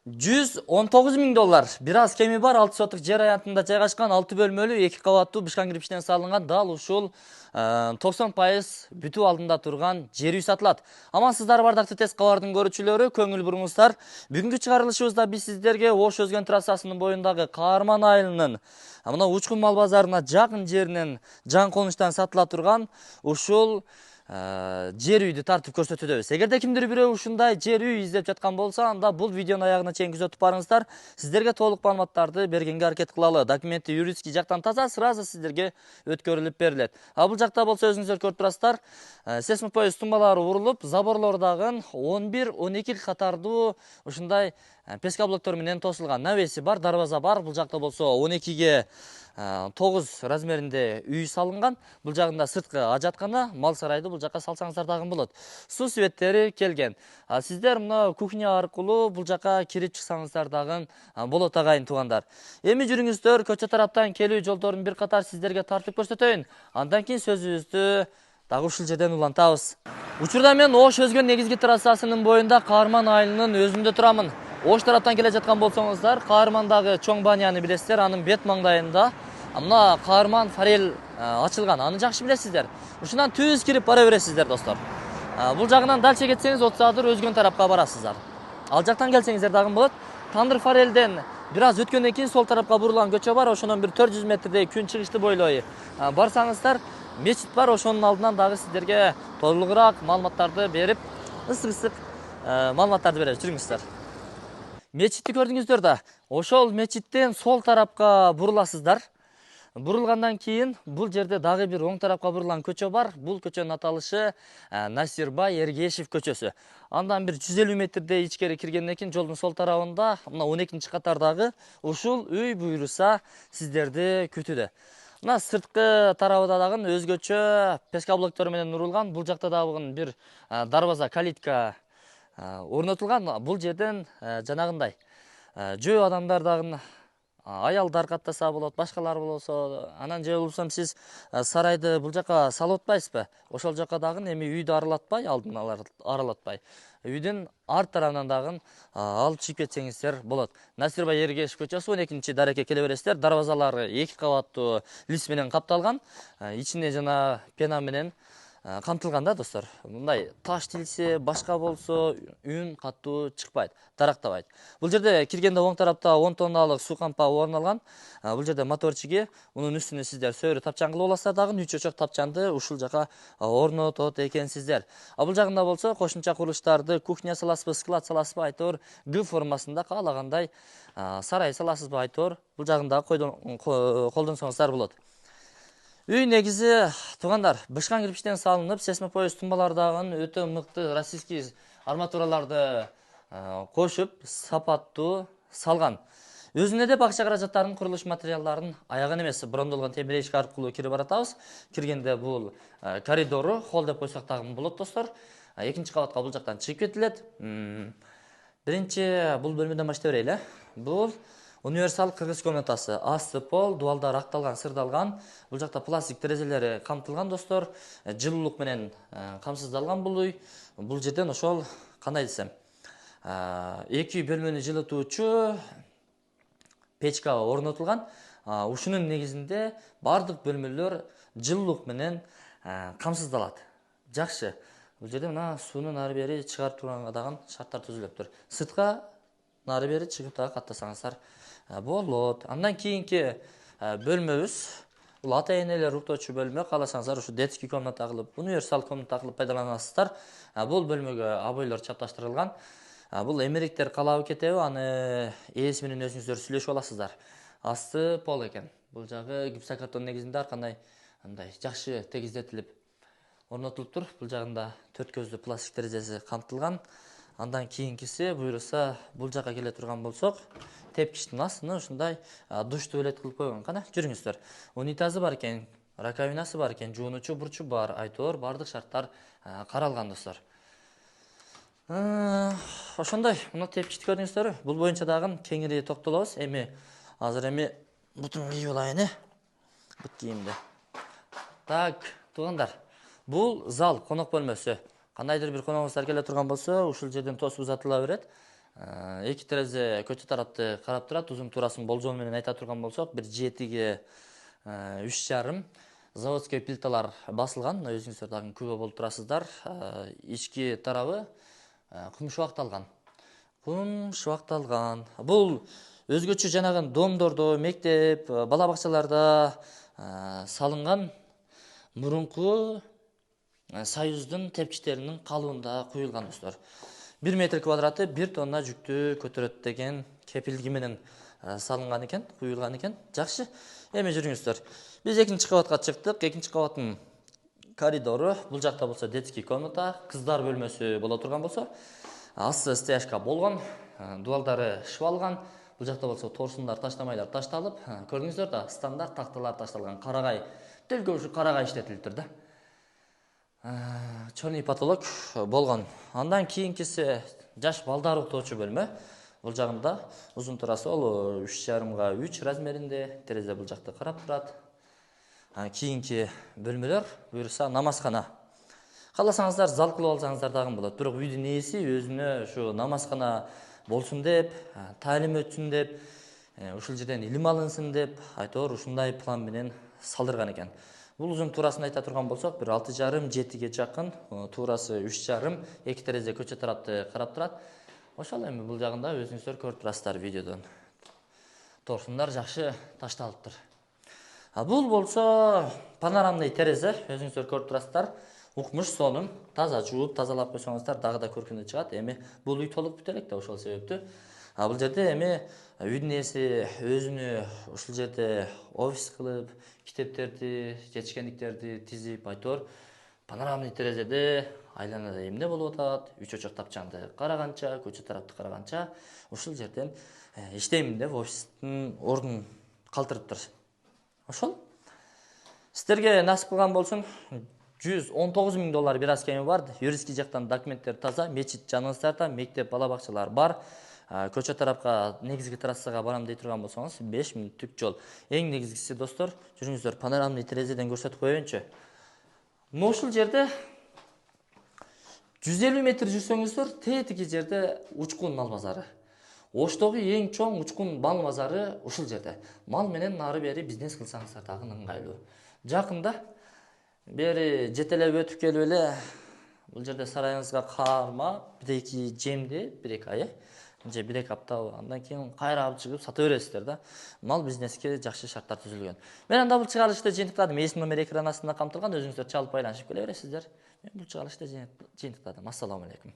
$119.000. Бир аз кеми бар 6 сотық жер аянтында жайгашкан 6 бөлмөлүү 2 кабаттуу бышкан кирпичтен салынган дал ушул 90% бүтүү алдында турган жер үй сатылат. Амансыздар бардактуу тез кабардын көрүүчүлөрү, көңүл буруңуздар. Бүгүнкү чыгарылышыбызда биз сиздерге Ош Өзгөн трассасынын боюндагы Каарман айылынын мына Учкун мал базарына жакын жеринен жан конуштан сатыла турган ушул жер үйдү тартып көрсөтөбүз. Эгерде кимдир бирөө ушундай жер үй издеп жаткан болсо, анда бул видеонун аягына чейин күзөтүп барыңыздар. Сиздерге толук маалыматтарды бергенге аракет кылалы. Документи юридический жактан таза, сразу сиздерге өткөрүлүп берилет. Бул жакта болсо өзүңүздөр көрүп турасыздар. Сейсмопоезд тумбалары урулуп, заборлордагы 11-12 катардуу ушундай песка блоктор менен тосулган. Навеси бар, дарбаза бар. Бул жакта болсо 12ге 9 размеринде үй салынган. Бул жагында сырткы ажаткана, мал сарайды бул жакка салсаңыздар дагы болот. Суу светтери келген. Сиздер мына кухня аркылуу бул жакка кирип чыксаңыздар дагы болот агайын туугандар. Эми жүрүңүздөр, көчө тараптан келүү жолдорун бир катар сиздерге тартып көрсөтөйүн. Андан кийин сөзүбүздү дагы ушул жерден улантабыз. Учурда мен Ош Өзгөн негизги трассасынын боюнда Каарман айылынын өзүндө турамын. Ош тараптан келе жаткан болсоңуздар, Каармандагы чоң баняны билесиздер, анын бет маңдайында мына Каарман форель ачылган. Аны жакшы билесиздер. Ушундан түз кирип бара бересиздер, достор. Бул жагынан дальше кетсеңиз 30 адыр Өзгөн тарапка барасыздар. Ал жактан келсеңиздер дагы болот. Тандыр форельден бир аз өткөндөн кийин сол тарапка бурулган көчө бар, ошонун бир 400 метрдей күн чыгышты бойлой барсаңыздар, мечит бар, ошонун алдынан дагы сиздерге толугураак маалыматтарды берип, ысык-ысык маалыматтарды беребиз. Жүрүңүздөр. Мечитти көрдүңүздөр да. Ошол мечиттен сол тарапка буруласыздар. Бурулгандан кийин бул жерде дагы бир оң тарапка бурулган көчө бар. Бул көчөнүн аталышы Насирбай Эргешев көчөсү. Андан бир 150 метрдей ичкери киргенден кийин жолдун сол тарабында мына 12-катардагы ушул үй буйруса сиздерди күтүүдө. Мына сырткы тарабында дагы өзгөчө песка блоктору менен урулган. Бул жакта дагы бир дарбаза, калитка орнотулган. Бул жерден жанагындай жөө адамдар дагы аялдар каттаса болот, башкалар болсо, анан же болбосо сиз сарайды бул жака салып атпайсызбы? Ошол жака дагы эми үйдү аралатпай, алдын аралатпай, үйдүн арт тарабынан дагы алып чыгып кетсеңиздер болот. Насирбай Эргешев көчөсү 12-дарекке келе бересиздер. Дарбазалары 2 кабаттуу лист менен капталган. Ичине жана пена менен камтылган да, достор. Мындай таш тилсе, башка болсо үн каттуу чыкпайт, дарактабайт. Бул жерде киргенде оң тарапта 10 тонналык суу кампа орун алган. Бул жерде моторчиги, унун үстүнө сиздер сөөрү тапчан кылып аласыздар дагы, 3 чочок тапчанды ушул жака орнотот экенсиздер. Бул жагында болсо кошумча курулуштарды, кухня саласызбы, склад саласызбы, айтор Г формасында каалагандай сарай саласызбы, айтор бул жагында колдонсоңуздар болот. Үй негизи туугандар бышкан кирпичтен салынып, сейсмопоезд тумбалардагы өтө мыкты российский арматураларды кошуп, сапаттуу салган. Өзүнө де бакча каражаттарын, курулуш материалдарын аягын эмес, брондолгон темир эшик аркылуу кирип баратабыз. Киргенде бул коридору холл деп койсок дагы болот, достор. Экинчи кабатка бул жактан чыгып кетилет. Биринчи бул бөлмөдөн баштап берели. Бул универсал кыргыз комнатасы. Асты пол, дуалдар акталган, сырдалган. Бул жакта пластик терезелери камтылган, достор. Жылуулук менен камсыздалган бул үй. Бул жерден ошол кандай десем, 2 бөлмөнү жылытуучу печка орнотулган. Ушунун негизинде бардык бөлмөлөр жылуулук менен камсыздалат. Жакшы. Бул жерде мына суунун ары бери чыгарып турганга дагы шарттар түзүлүптүр. Сыртка нары бери чыгып дагы каттасаңыздар болот. Андан кийинки бөлмөбүз бул ата-энелер уктоочу бөлмө. Кааласаңыздар ушу детский комната кылып, универсал комната кылып пайдаланасыздар. Бул бөлмөгө обойлор чапташтырылган. Бул эмериктер калабы кетеби, аны ээси менен өзүңүздөр сүйлөшүп аласыздар. Асты пол экен. Бул жагы гипсокартон негизинде ар кандай андай жакшы тегиздетилип орнотулуптур. Бул жагында 4 көздүү пластик терезеси камтылган. Андан кийинкиси буйруса бул жака келе турган болсок, тепкичтин астына ушундай душ туалет кылып койгон. Кана жүрүңүздөр. Унитазы бар экен, раковинасы бар экен, жуунучу бурчу бар, айтор бардык шарттар каралган, достор. Ошондой, мына тепкичти көрдүңүздөрбү? Бул боюнча дагы кеңири токтолобуз. Эми азыр бутун кийип алайын, бут кийимди. Так, туугандар. Бул зал, конок бөлмөсү. Кандайдыр бир коногуңуздар келе турган болсо, ушул жерден тосуп узатыла берет. Эки терезе көчө тарапты карап турат. Узун туурасын болжол менен айта турган болсок, 1,7 3,5 заводской плиталар басылган. Өзүңүздөр дагы күбө болуп турасыздар. Ички тарабы кум шубакталган. Бул өзгөчө жанагы домдордо, мектеп, бала бакчаларда салынган мурунку Союздун тепкичтеринин калыбында куюлган достор. 1 метр квадраты 1 тонна жүктү көтөрөт деген кепилги менен салынган экен, куюлган экен. Жакшы. Эми жүрүңүздөр. Биз экинчи кабатка чыктык. Экинчи кабаттын коридору, бул жакта болсо детский комната, кыздар бөлмөсү боло турган болсо, асты стяжка болгон, дубалдары шыбалган. Бул жакта болсо торсундар, таштамайлар ташталып, көрдүңүздөр да, стандарт такталар ташталган, карагай, төлкө карагай иштетилиптир да. Чорный потолок болгон. Андан кийинкиси жаш балдар уктоочу бөлмө. Бул жагында узун турасы ол 3,5 3 размеринде. Терезе бул жакты карап турат. Кийинки бөлмөлөр буюрса намазкана. Кааласаңыздар зал кылып алсаңыздар дагы болот. Бирок үйдүн ээси өзүнө ушу намазкана болсун деп, таалим өтсүн деп, ушул жерден илим алынсын деп, айтор ушундай план менен салдырган экен. Бул узун туурасын айта турган болсок, 6,5-7ге жакын, туурасы 3,5, эки терезе көчө тарапты карап турат. Ошол эми бул жагында өзүңүздөр көрүп турасыздар видеодон. Торсундар жакшы ташталыптыр. Бул болсо панорамный терезе, өзүңүздөр көрүп турасыздар. Укмуш сонун, таза жууп, тазалап койсоңуздар дагы да көркүнө чыгат. Эми бул үй толуп бүтө элек да, ошол себептүү. Бул жерде эми үйдүн ээси өзүнө ушул жерде офис кылып, китептерди, жетишкендиктерди тизип, айтор панорамный терезеде айланада эмне болуп атат, үч очок тапчанды караганча, көчө тарапты караганча, ушул жерден иштеймин деп офистин ордун калтырыптыр. Ошол. Сиздерге насип кылган болсун. $119,000 бир аз кеми бар. Юридический жактан документтер таза, мечит жаныңыздарда, мектеп, бала бакчалар бар. Көчө тарапка негизги трассага барам дей турган болсоңуз 5 мүнөттүк жол. Эң негизгиси достор, жүрүңүздөр панорамный терезеден көрсөтүп коеюнчу. Ушул жерде 150 метр жүрсөңүздөр, тетиги жерде Учкун мал базары. Оштогу эң чоң Учкун мал базары ушул жерде. Мал менен нары бери бизнес кылсаңыздар дагы ыңгайлуу. Жакында бери жетелеп өтүп келип эле бул жерде сарайыңызга кармап, 1-2 жемди, 1-2 ай, же 1-2 апта, андан кийин кайра алып чыгып сата бересиздер да. Мал бизнеске жакшы шарттар түзүлгөн. Мен анда бул чыгарылышты жыйынтыктадым. Эсим номер экранында камтылган, өзүңүздөр чалып байланышып келе бересиздер. Мен бул чыгарылышты жыйынтыктадым. Ассаламу алейкум.